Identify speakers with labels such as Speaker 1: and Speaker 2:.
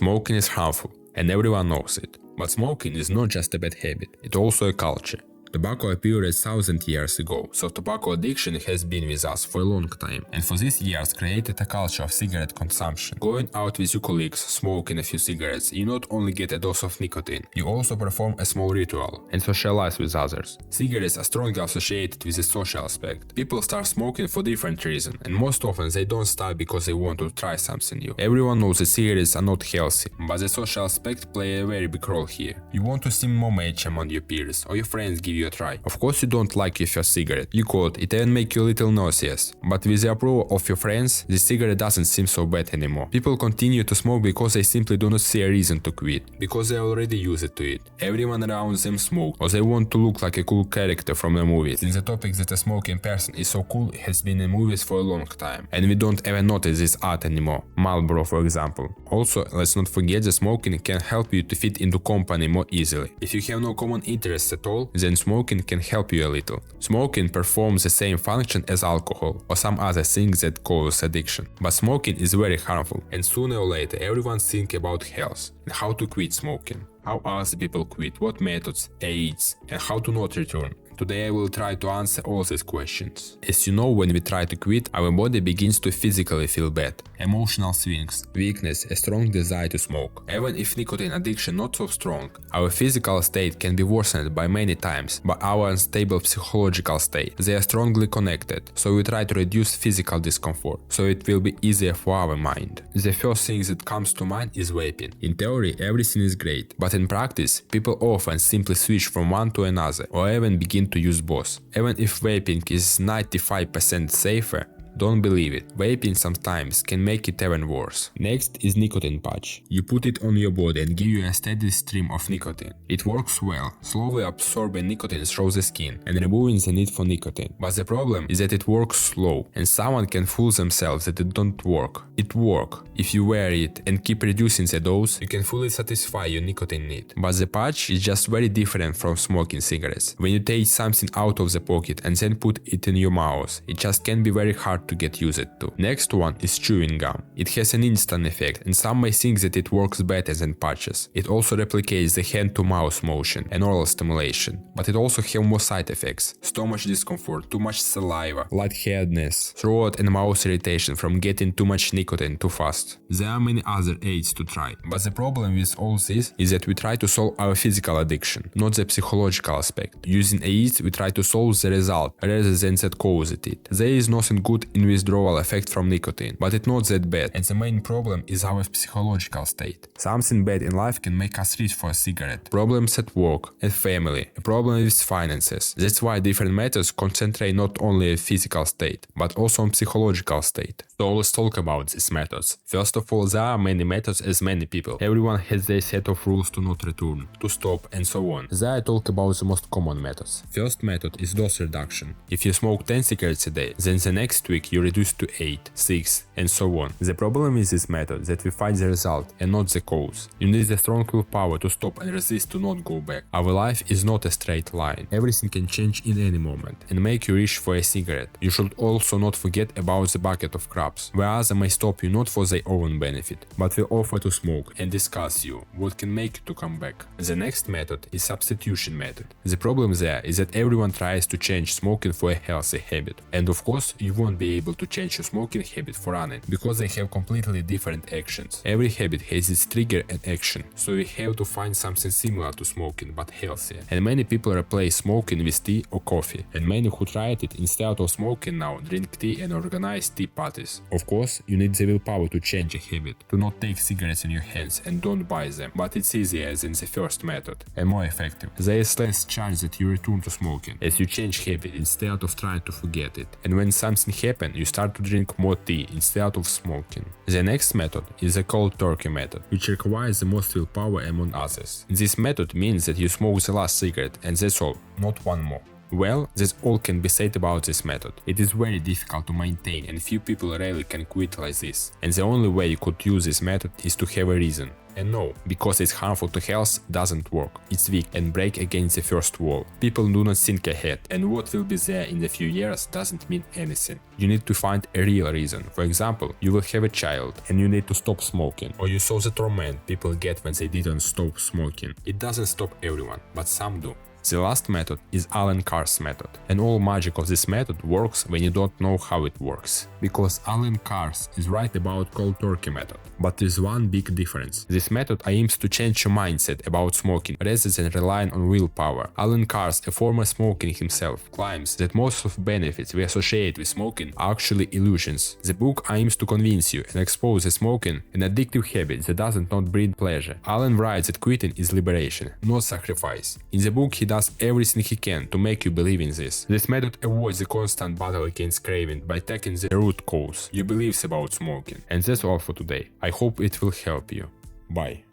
Speaker 1: Smoking is harmful, and everyone knows it. But smoking is not just a bad habit, it's also a culture. Tobacco appeared 1,000 years ago, so tobacco addiction has been with us for a long time, and for these years created a culture of cigarette consumption. Going out with your colleagues, smoking a few cigarettes, you not only get a dose of nicotine, you also perform a small ritual and socialize with others. Cigarettes are strongly associated with the social aspect. People start smoking for different reasons, and most often they don't start because they want to try something new. Everyone knows that cigarettes are not healthy, but the social aspect plays a very big role here. You want to seem more mature among your peers, or your friends give you a try. Of course you don't like your first cigarette, you could, it even make you a little nauseous, but with the approval of your friends, the cigarette doesn't seem so bad anymore. People continue to smoke because they simply do not see a reason to quit, because they already used to it. Everyone around them smoke, or they want to look like a cool character from a movie. Since the topic that a smoking person is so cool has been in movies for a long time, and we don't even notice this art anymore. Marlboro, for example. Also, let's not forget that smoking can help you to fit into company more easily. If you have no common interests at all, then smoking can help you a little. Smoking performs the same function as alcohol or some other things that cause addiction. But smoking is very harmful, and sooner or later everyone thinks about health and how to quit smoking. How other people quit, what methods, aids, and how to not return. Today I will try to answer all these questions. As you know, when we try to quit, our body begins to physically feel bad. Emotional swings, weakness, a strong desire to smoke. Even if nicotine addiction not so strong, our physical state can be worsened by many times by our unstable psychological state. They are strongly connected, so we try to reduce physical discomfort, so it will be easier for our mind. The first thing that comes to mind is vaping. In theory, everything is great, but in practice, people often simply switch from one to another, or even begin to use both. Even if vaping is 95% safer, don't believe it. Vaping sometimes can make it even worse. Next is nicotine patch. You put it on your body and give you a steady stream of nicotine. It works well, slowly absorbing nicotine through the skin and removing the need for nicotine. But the problem is that it works slow, and someone can fool themselves that it don't work. It works. If you wear it and keep reducing the dose, you can fully satisfy your nicotine need. But the patch is just very different from smoking cigarettes. When you take something out of the pocket and then put it in your mouth, it just can be very hard to get used to. Next one is chewing gum. It has an instant effect, and some may think that it works better than patches. It also replicates the hand-to-mouth motion and oral stimulation, but it also has more side effects: stomach discomfort, too much saliva, lightheadedness, throat and mouth irritation from getting too much nicotine too fast. There are many other aids to try, but the problem with all this is that we try to solve our physical addiction, not the psychological aspect. Using aids, we try to solve the result rather than that caused it. There is nothing good in withdrawal effect from nicotine, but it's not that bad, and the main problem is our psychological state. Something bad in life can make us reach for a cigarette. Problems at work, at family, a problem with finances. That's why different methods concentrate not only on physical state, but also on psychological state. So let's talk about these methods. First of all, there are many methods as many people. Everyone has their set of rules to not return, to stop, and so on. There I talk about the most common methods. First method is dose reduction. If you smoke 10 cigarettes a day, then the next week you reduce to 8, 6, and so on. The problem with this method is that we find the result and not the cause. You need a strong willpower to stop and resist to not go back. Our life is not a straight line. Everything can change in any moment and make you reach for a cigarette. You should also not forget about the bucket of crabs, where others may stop you not for their own benefit, but will offer to smoke and discuss you what can make you to come back. The next method is substitution method. The problem there is that everyone tries to change smoking for a healthy habit, and of course you won't be able to change your smoking habit for running, because they have completely different actions. Every habit has its trigger and action, so we have to find something similar to smoking but healthier. And many people replace smoking with tea or coffee, and many who tried it instead of smoking now drink tea and organize tea parties. Of course, you need the willpower to change a habit, to not take cigarettes in your hands and don't buy them, but it's easier than the first method and more effective. There is less chance that you return to smoking as you change habit instead of trying to forget it, and when something happens you start to drink more tea instead of smoking. The next method is the cold turkey method, which requires the most willpower among others. This method means that you smoke the last cigarette and that's all, not one more. Well, that's all can be said about this method. It is very difficult to maintain and few people really can quit like this. And the only way you could use this method is to have a reason. And no, because it's harmful to health doesn't work. It's weak and break against the first wall. People do not think ahead, and what will be there in a few years doesn't mean anything. You need to find a real reason. For example, you will have a child and you need to stop smoking. Or you saw the torment people get when they didn't stop smoking. It doesn't stop everyone, but some do. The last method is Alan Carr's method, and all magic of this method works when you don't know how it works. Because Alan Carr is right about cold turkey method, but there's one big difference. This method aims to change your mindset about smoking rather than relying on willpower. Alan Carr, a former smoker himself, claims that most of the benefits we associate with smoking are actually illusions. The book aims to convince you and expose the smoking an addictive habit that doesn't not bring pleasure. Alan writes that quitting is liberation, not sacrifice. In the book he does everything he can to make you believe in this. This method avoids the constant battle against craving by tackling the root cause, your beliefs about smoking. And that's all for today. I hope it will help you. Bye.